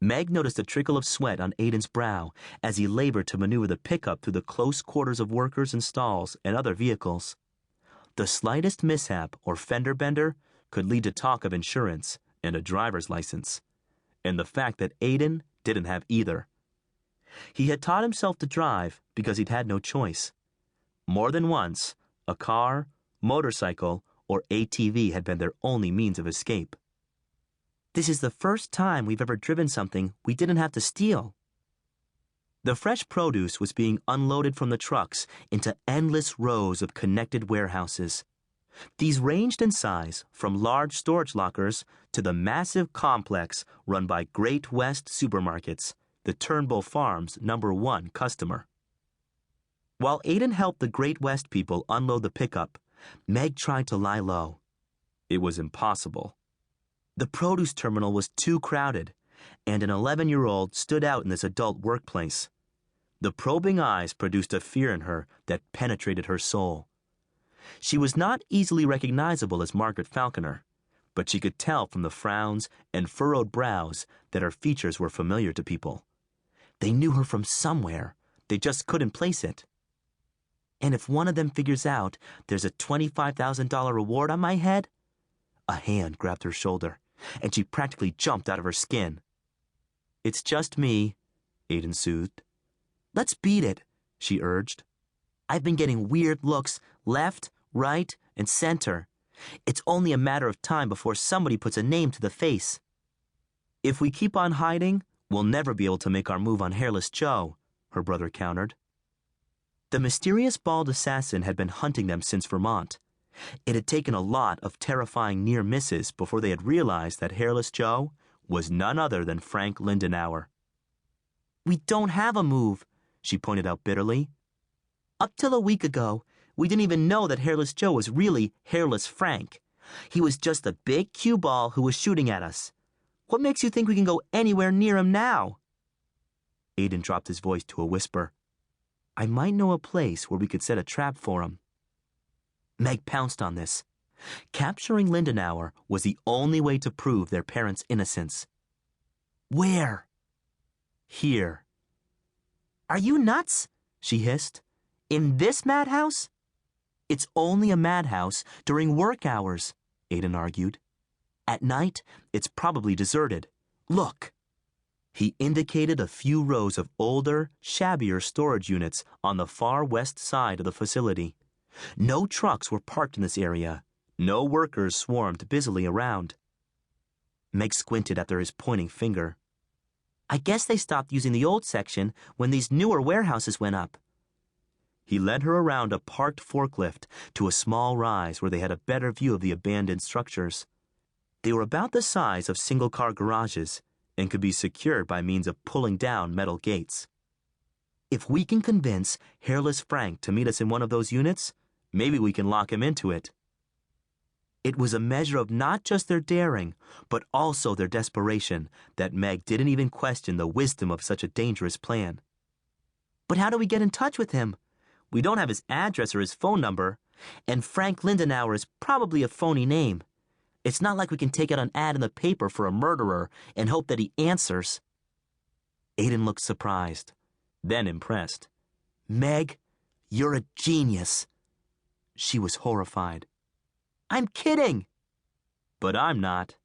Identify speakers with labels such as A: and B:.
A: Meg noticed a trickle of sweat on Aiden's brow as he labored to maneuver the pickup through the close quarters of workers and stalls and other vehicles. The slightest mishap or fender bender could lead to talk of insurance and a driver's license, and the fact that Aiden didn't have either. He had taught himself to drive because he'd had no choice. More than once, a car, motorcycle, or ATV had been their only means of escape. This is the first time we've ever driven something we didn't have to steal. The fresh produce was being unloaded from the trucks into endless rows of connected warehouses. These ranged in size from large storage lockers to the massive complex run by Great West Supermarkets, the Turnbull Farm's #1 customer. While Aiden helped the Great West people unload the pickup, Meg tried to lie low. It was impossible. The produce terminal was too crowded, and an 11-year-old stood out in this adult workplace. The probing eyes produced a fear in her that penetrated her soul. She was not easily recognizable as Margaret Falconer, but she could tell from the frowns and furrowed brows that her features were familiar to people. They knew her from somewhere, they just couldn't place it. And if one of them figures out there's a $25,000 reward on my head? A hand grabbed her shoulder, and she practically jumped out of her skin. It's just me, Aiden soothed. Let's beat it, she urged. I've been getting weird looks left, right, and center. It's only a matter of time before somebody puts a name to the face. If we keep on hiding, we'll never be able to make our move on Hairless Joe, her brother countered. The mysterious bald assassin had been hunting them since Vermont. It had taken a lot of terrifying near misses before they had realized that Hairless Joe was none other than Frank Lindenauer. We don't have a move, she pointed out bitterly. Up till a week ago, we didn't even know that Hairless Joe was really Hairless Frank. He was just a big cue ball who was shooting at us. What makes you think we can go anywhere near him now? Aiden dropped his voice to a whisper. I might know a place where we could set a trap for him. Meg pounced on this. Capturing Lindenauer was the only way to prove their parents' innocence. Where? Here. Are you nuts? She hissed. In this madhouse? It's only a madhouse during work hours, Aiden argued. At night, it's probably deserted. Look. He indicated a few rows of older, shabbier storage units on the far west side of the facility. No trucks were parked in this area. No workers swarmed busily around. Meg squinted after his pointing finger. I guess they stopped using the old section when these newer warehouses went up. He led her around a parked forklift to a small rise where they had a better view of the abandoned structures. They were about the size of single-car garages and could be secured by means of pulling down metal gates. If we can convince Hairless Frank to meet us in one of those units, maybe we can lock him into it. It was a measure of not just their daring, but also their desperation that Meg didn't even question the wisdom of such a dangerous plan. But how do we get in touch with him? We don't have his address or his phone number, and Frank Lindenauer is probably a phony name. It's not like we can take out an ad in the paper for a murderer and hope that he answers. Aiden looked surprised, then impressed. Meg, you're a genius. She was horrified. I'm kidding. But I'm not.